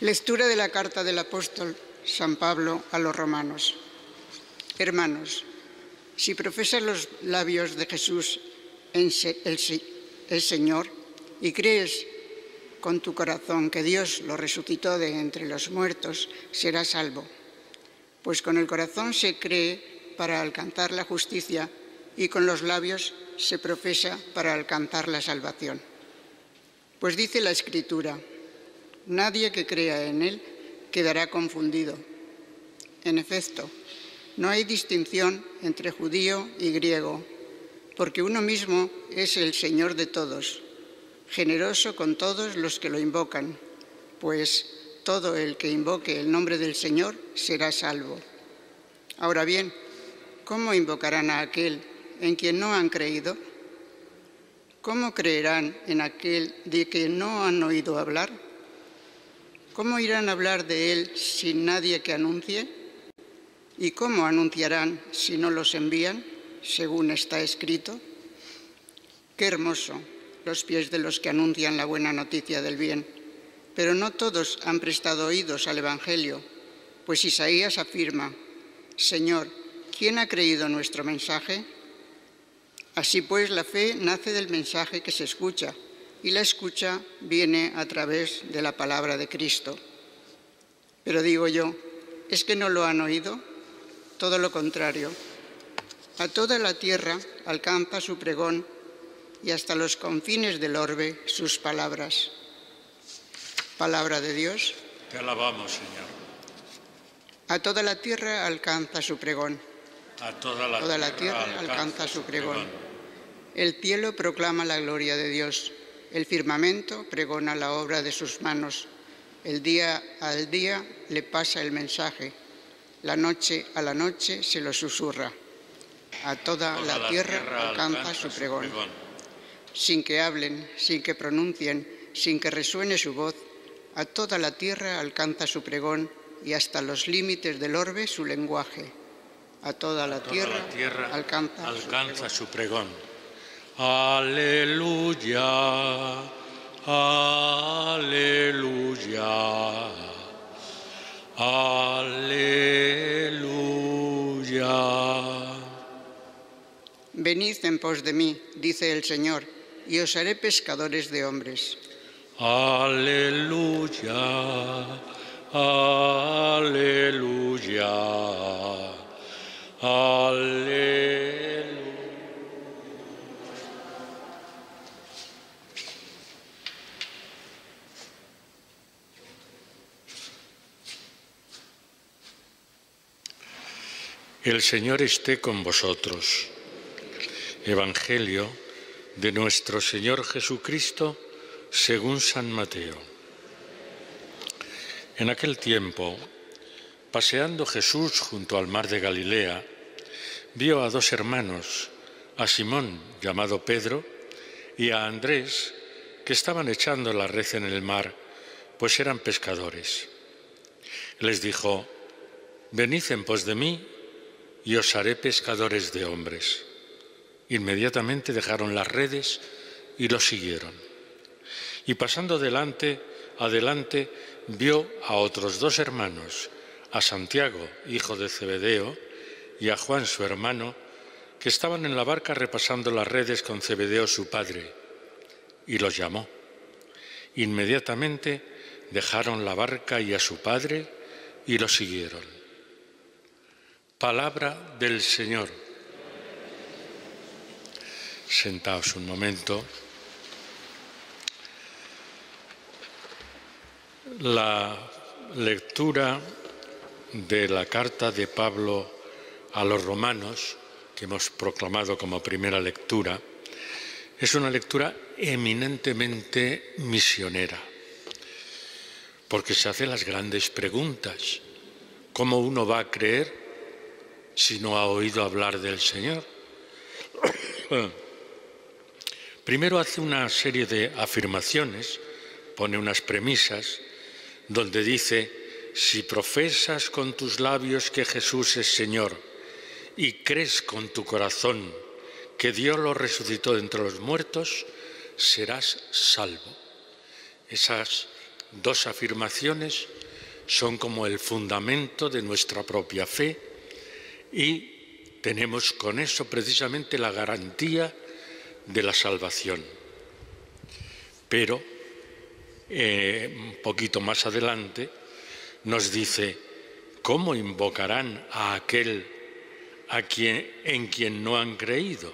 Lectura de la carta del apóstol San Pablo a los romanos. Hermanos, si profesas los labios de Jesús el Señor y crees con tu corazón que Dios lo resucitó de entre los muertos, serás salvo. Pues con el corazón se cree para alcanzar la justicia y con los labios se profesa para alcanzar la salvación. Pues dice la Escritura: nadie que crea en Él quedará confundido. En efecto, no hay distinción entre judío y griego, porque uno mismo es el Señor de todos, generoso con todos los que lo invocan, pues todo el que invoque el nombre del Señor será salvo. Ahora bien, ¿cómo invocarán a aquel en quien no han creído? ¿Cómo creerán en aquel de quien no han oído hablar? ¿Cómo irán a hablar de él sin nadie que anuncie? ¿Y cómo anunciarán si no los envían, según está escrito? Qué hermoso los pies de los que anuncian la buena noticia del bien. Pero no todos han prestado oídos al Evangelio, pues Isaías afirma: Señor, ¿quién ha creído nuestro mensaje? Así pues, la fe nace del mensaje que se escucha, y la escucha viene a través de la palabra de Cristo. Pero digo yo, ¿es que no lo han oído? Todo lo contrario. A toda la tierra alcanza su pregón y hasta los confines del orbe sus palabras. Palabra de Dios. Te alabamos, Señor. A toda la tierra alcanza su pregón. A toda la tierra alcanza su pregón. El cielo proclama la gloria de Dios. El firmamento pregona la obra de sus manos. El día al día le pasa el mensaje. La noche a la noche se lo susurra. A toda la tierra alcanza su pregón. Sin que hablen, sin que pronuncien, sin que resuene su voz, a toda la tierra alcanza su pregón y hasta los límites del orbe su lenguaje. A toda la tierra alcanza su pregón. Aleluya, aleluya, aleluya. Venid en pos de mí, dice el Señor, y os haré pescadores de hombres. Aleluya, aleluya, aleluya. El Señor esté con vosotros. Evangelio de nuestro Señor Jesucristo según San Mateo. En aquel tiempo, paseando Jesús junto al mar de Galilea, vio a dos hermanos, a Simón, llamado Pedro, y a Andrés, que estaban echando la red en el mar, pues eran pescadores. Les dijo: venid en pos de mí, y os haré pescadores de hombres. Inmediatamente dejaron las redes y lo siguieron. Y pasando adelante, vio a otros dos hermanos, a Santiago, hijo de Zebedeo, y a Juan, su hermano, que estaban en la barca repasando las redes con Zebedeo, su padre, y los llamó. Inmediatamente dejaron la barca y a su padre y lo siguieron. Palabra del Señor. Sentaos un momento. La lectura de la carta de Pablo a los romanos, que hemos proclamado como primera lectura, es una lectura eminentemente misionera, porque se hace las grandes preguntas. ¿Cómo uno va a creer si no ha oído hablar del Señor? Primero hace una serie de afirmaciones, pone unas premisas, donde dice: si profesas con tus labios que Jesús es Señor y crees con tu corazón que Dios lo resucitó de entre los muertos, serás salvo. Esas dos afirmaciones son como el fundamento de nuestra propia fe y tenemos con eso precisamente la garantía de la salvación. Pero un poquito más adelante nos dice: ¿cómo invocarán a aquel en quien no han creído?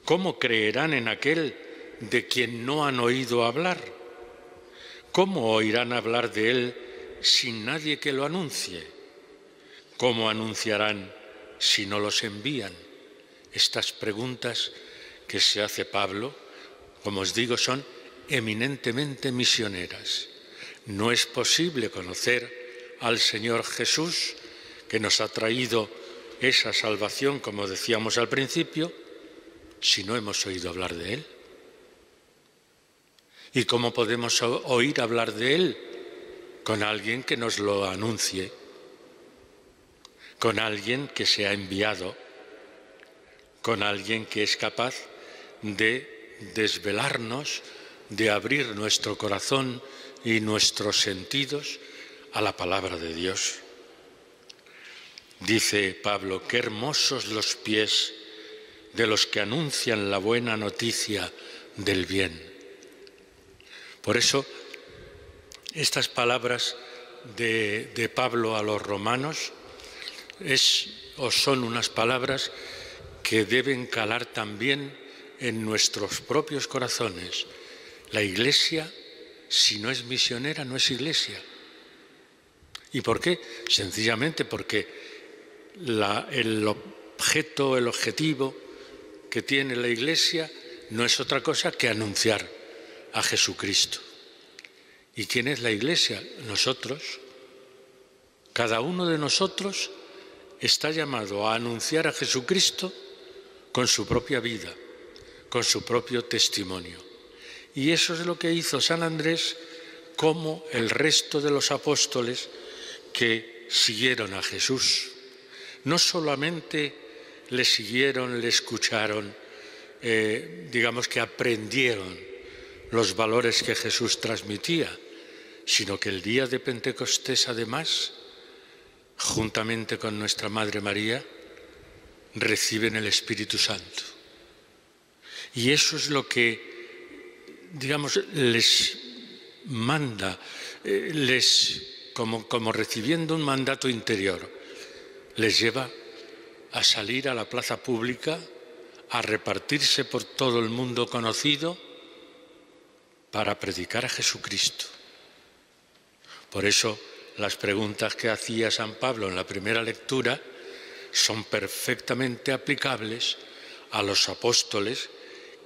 ¿Cómo creerán en aquel de quien no han oído hablar? ¿Cómo oirán hablar de él sin nadie que lo anuncie? ¿Cómo anunciarán si no los envían? Estas preguntas que se hace Pablo, como os digo, son eminentemente misioneras. No es posible conocer al Señor Jesús, que nos ha traído esa salvación, como decíamos al principio, si no hemos oído hablar de Él. ¿Y cómo podemos oír hablar de Él? Con alguien que nos lo anuncie, con alguien que se ha enviado, con alguien que es capaz de desvelarnos, de abrir nuestro corazón y nuestros sentidos a la palabra de Dios. Dice Pablo: qué hermosos los pies de los que anuncian la buena noticia del bien. Por eso, estas palabras de Pablo a los romanos son unas palabras que deben calar también en nuestros propios corazones. La Iglesia, si no es misionera, no es Iglesia. ¿Y por qué? Sencillamente porque el objetivo que tiene la Iglesia no es otra cosa que anunciar a Jesucristo. ¿Y quién es la Iglesia? Nosotros. Cada uno de nosotros está llamado a anunciar a Jesucristo con su propia vida, con su propio testimonio. Y eso es lo que hizo San Andrés, como el resto de los apóstoles que siguieron a Jesús. No solamente le siguieron, le escucharon, digamos que aprendieron los valores que Jesús transmitía, sino que el día de Pentecostés, además, juntamente con nuestra Madre María, reciben el Espíritu Santo. Y eso es lo que, digamos, les manda, como recibiendo un mandato interior, les lleva a salir a la plaza pública, a repartirse por todo el mundo conocido para predicar a Jesucristo. Por eso las preguntas que hacía San Pablo en la primera lectura son perfectamente aplicables a los apóstoles,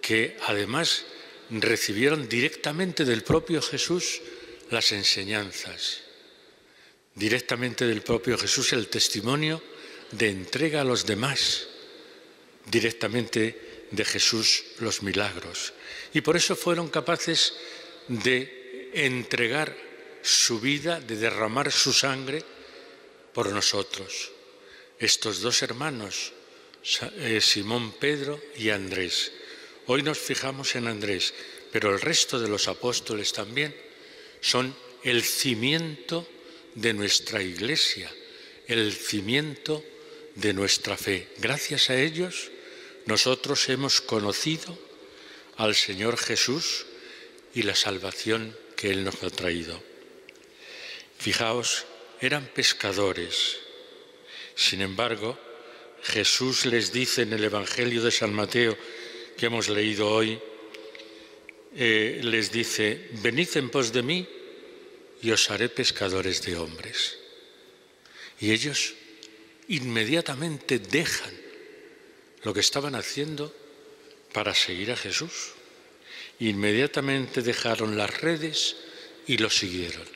que además recibieron directamente del propio Jesús las enseñanzas, directamente del propio Jesús el testimonio de entrega a los demás, directamente de Jesús los milagros. Y por eso fueron capaces de entregar su vida, de derramar su sangre por nosotros. Estos dos hermanos, Simón Pedro y Andrés. Hoy nos fijamos en Andrés, pero el resto de los apóstoles también son el cimiento de nuestra Iglesia, el cimiento de nuestra fe. Gracias a ellos, nosotros hemos conocido al Señor Jesús y la salvación que Él nos ha traído. Fijaos, eran pescadores. Sin embargo, Jesús les dice en el Evangelio de San Mateo, que hemos leído hoy, les dice: venid en pos de mí y os haré pescadores de hombres. Y ellos inmediatamente dejan lo que estaban haciendo para seguir a Jesús. Inmediatamente dejaron las redes y lo siguieron.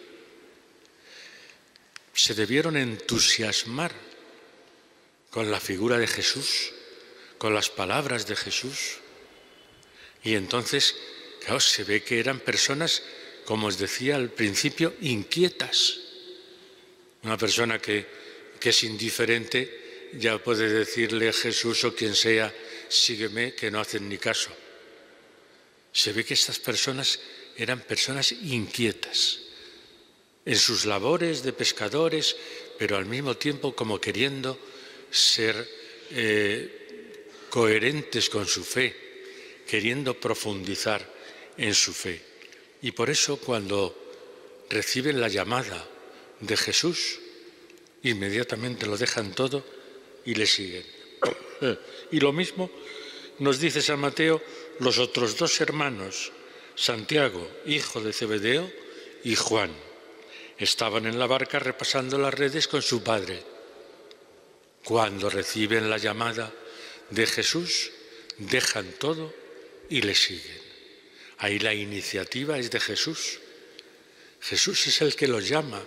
Se debieron entusiasmar con la figura de Jesús, con las palabras de Jesús. Y entonces, claro, se ve que eran personas, como os decía al principio, inquietas. Una persona que es indiferente ya puede decirle a Jesús o quien sea: sígueme, que no hacen ni caso. Se ve que estas personas eran personas inquietas en sus labores de pescadores, pero al mismo tiempo como queriendo ser coherentes con su fe, queriendo profundizar en su fe. Y por eso cuando reciben la llamada de Jesús, inmediatamente lo dejan todo y le siguen. Y lo mismo nos dice San Mateo, los otros dos hermanos, Santiago, hijo de Zebedeo, y Juan, estaban en la barca repasando las redes con su padre. Cuando reciben la llamada de Jesús, dejan todo y le siguen. Ahí la iniciativa es de Jesús. Jesús es el que los llama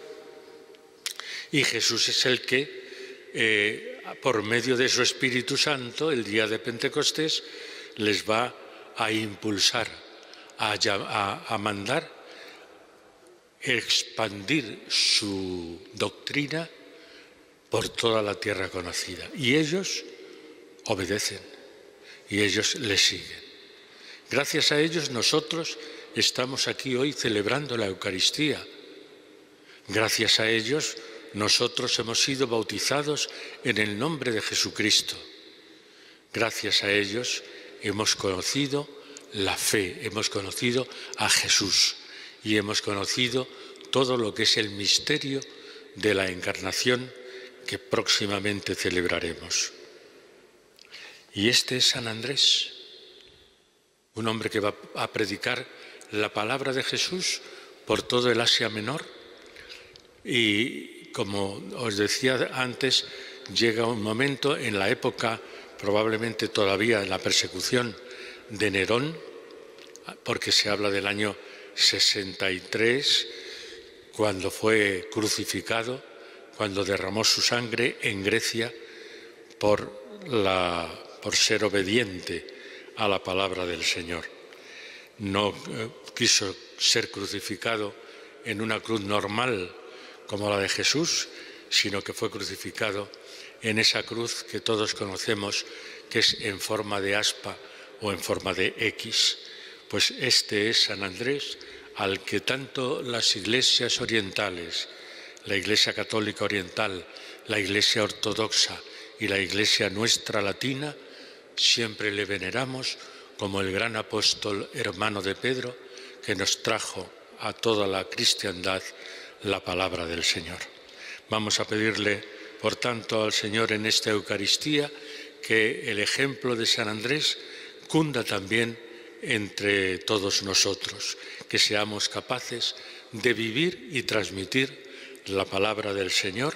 y Jesús es el que, por medio de su Espíritu Santo, el día de Pentecostés, les va a impulsar, a mandar expandir su doctrina por toda la tierra conocida. Y ellos obedecen y ellos le siguen. Gracias a ellos nosotros estamos aquí hoy celebrando la Eucaristía. Gracias a ellos nosotros hemos sido bautizados en el nombre de Jesucristo. Gracias a ellos hemos conocido la fe, hemos conocido a Jesús y hemos conocido todo lo que es el misterio de la Encarnación que próximamente celebraremos. Y este es San Andrés, un hombre que va a predicar la palabra de Jesús por todo el Asia Menor. Y como os decía antes, llega un momento en la época, probablemente todavía en la persecución de Nerón, porque se habla del año 63, cuando fue crucificado, cuando derramó su sangre en Grecia por ser obediente a la palabra del Señor. No quiso ser crucificado en una cruz normal como la de Jesús, sino que fue crucificado en esa cruz que todos conocemos, que es en forma de aspa o en forma de X. Pues este es San Andrés, al que tanto las iglesias orientales, la Iglesia Católica Oriental, la Iglesia Ortodoxa y la Iglesia nuestra latina, siempre le veneramos como el gran apóstol hermano de Pedro, que nos trajo a toda la cristiandad la palabra del Señor. Vamos a pedirle, por tanto, al Señor en esta Eucaristía, que el ejemplo de San Andrés cunda también entre todos nosotros, que seamos capaces de vivir y transmitir la palabra del Señor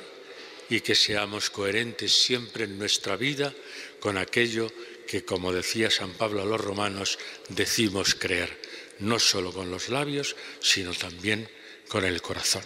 y que seamos coherentes siempre en nuestra vida con aquello que, como decía San Pablo a los romanos, decimos creer, no solo con los labios, sino también con el corazón.